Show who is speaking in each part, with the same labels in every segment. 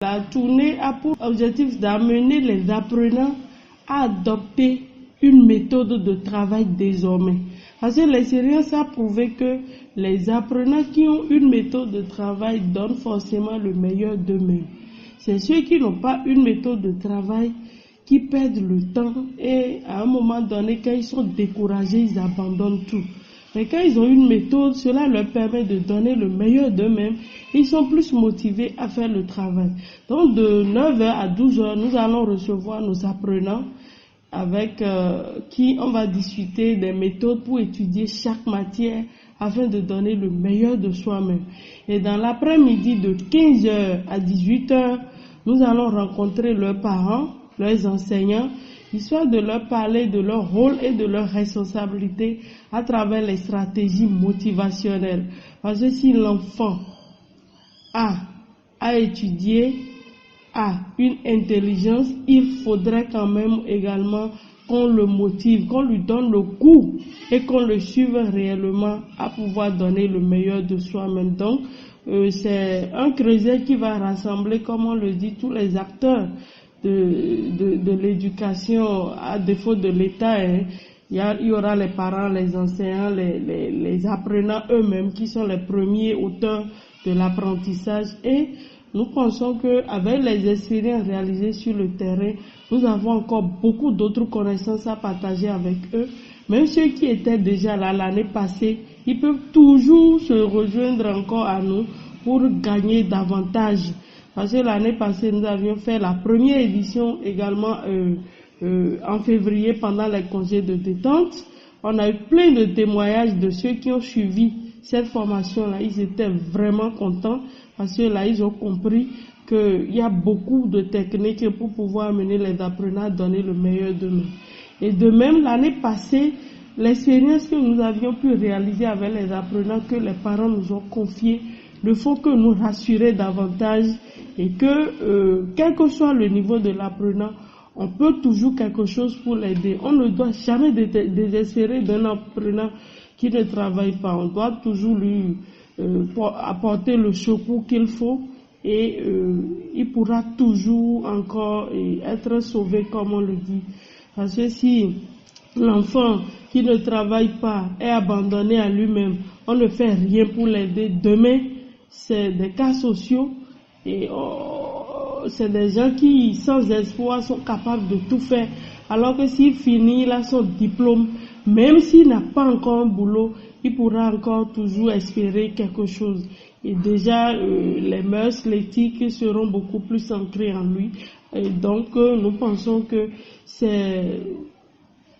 Speaker 1: La tournée a pour objectif d'amener les apprenants à adopter une méthode de travail désormais. Parce que l'expérience a prouvé que les apprenants qui ont une méthode de travail donnent forcément le meilleur d'eux-mêmes. C'est ceux qui n'ont pas une méthode de travail qui perdent le temps et à un moment donné, quand ils sont découragés, ils abandonnent tout. Mais quand ils ont une méthode, cela leur permet de donner le meilleur d'eux-mêmes. Ils sont plus motivés à faire le travail. Donc de 9h à 12h, nous allons recevoir nos apprenants avec qui on va discuter des méthodes pour étudier chaque matière afin de donner le meilleur de soi-même. Et dans l'après-midi de 15h à 18h, nous allons rencontrer leurs parents, leurs enseignants, histoire de leur parler de leur rôle et de leurs responsabilités à travers les stratégies motivationnelles. Parce que si l'enfant a étudié, a une intelligence, il faudrait quand même également qu'on le motive, qu'on lui donne le goût et qu'on le suive réellement à pouvoir donner le meilleur de soi-même. Donc, c'est un creuset qui va rassembler, comme on le dit, tous les acteurs de l'éducation, à défaut de l'État. Il y aura les parents, les enseignants, les apprenants eux-mêmes qui sont les premiers auteurs de l'apprentissage. Et nous pensons qu'avec les expériences réalisées sur le terrain, nous avons encore beaucoup d'autres connaissances à partager avec eux. Même ceux qui étaient déjà là l'année passée, ils peuvent toujours se rejoindre encore à nous pour gagner davantage. Parce que l'année passée, nous avions fait la première édition également en février pendant les congés de détente. On a eu plein de témoignages de ceux qui ont suivi cette formation-là. Ils étaient vraiment contents parce que là, ils ont compris qu'il y a beaucoup de techniques pour pouvoir amener les apprenants à donner le meilleur d'eux-mêmes. Et de même, l'année passée, l'expérience que nous avions pu réaliser avec les apprenants que les parents nous ont confiés ne font que nous rassurer davantage et que, quel que soit le niveau de l'apprenant, on peut toujours quelque chose pour l'aider. On ne doit jamais désespérer d'un apprenant qui ne travaille pas. On doit toujours lui apporter le secours qu'il faut et il pourra toujours encore être sauvé, comme on le dit. Parce que si l'enfant qui ne travaille pas est abandonné à lui-même, on ne fait rien pour l'aider. Demain, c'est des cas sociaux et c'est des gens qui, sans espoir, sont capables de tout faire. Alors que s'il finit là son diplôme, même s'il n'a pas encore un boulot, il pourra encore toujours espérer quelque chose. Et déjà, les mœurs, l'éthique seront beaucoup plus ancrées en lui. Et donc, nous pensons que c'est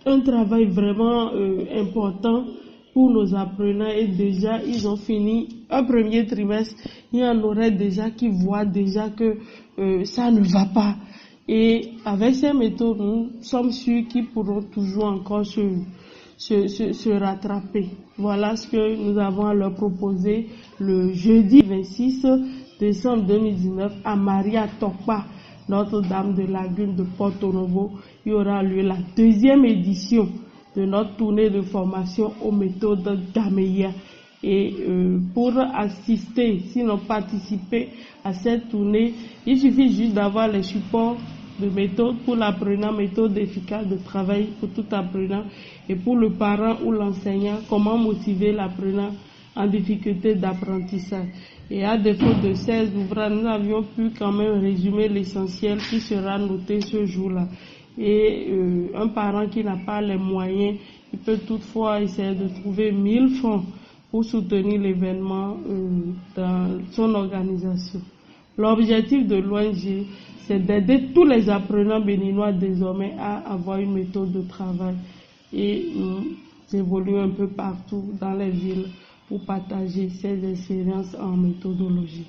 Speaker 1: un travail vraiment important pour nos apprenants. Et déjà, ils ont fini un premier trimestre. Il y en aurait déjà qui voient déjà que ça ne va pas. Et avec ces méthodes, nous sommes sûrs qu'ils pourront toujours encore se rattraper. Voilà ce que nous avons à leur proposer le jeudi 26 décembre 2019 à Maria Tokpa, Notre-Dame de Lagune de Porto Novo. Il y aura lieu la deuxième édition de notre tournée de formation aux méthodes Gameya. Et pour assister, sinon participer à cette tournée, il suffit juste d'avoir les supports de méthode pour l'apprenant, méthode efficace de travail pour tout apprenant, et pour le parent ou l'enseignant, comment motiver l'apprenant en difficulté d'apprentissage. Et à défaut de 16 ouvrages, nous avions pu quand même résumer l'essentiel qui sera noté ce jour-là. Et un parent qui n'a pas les moyens, il peut toutefois essayer de trouver 1000 francs pour soutenir l'événement dans son organisation. L'objectif de l'ONG, c'est d'aider tous les apprenants béninois désormais à avoir une méthode de travail. Et nous évoluons un peu partout dans les villes pour partager ces expériences en méthodologie.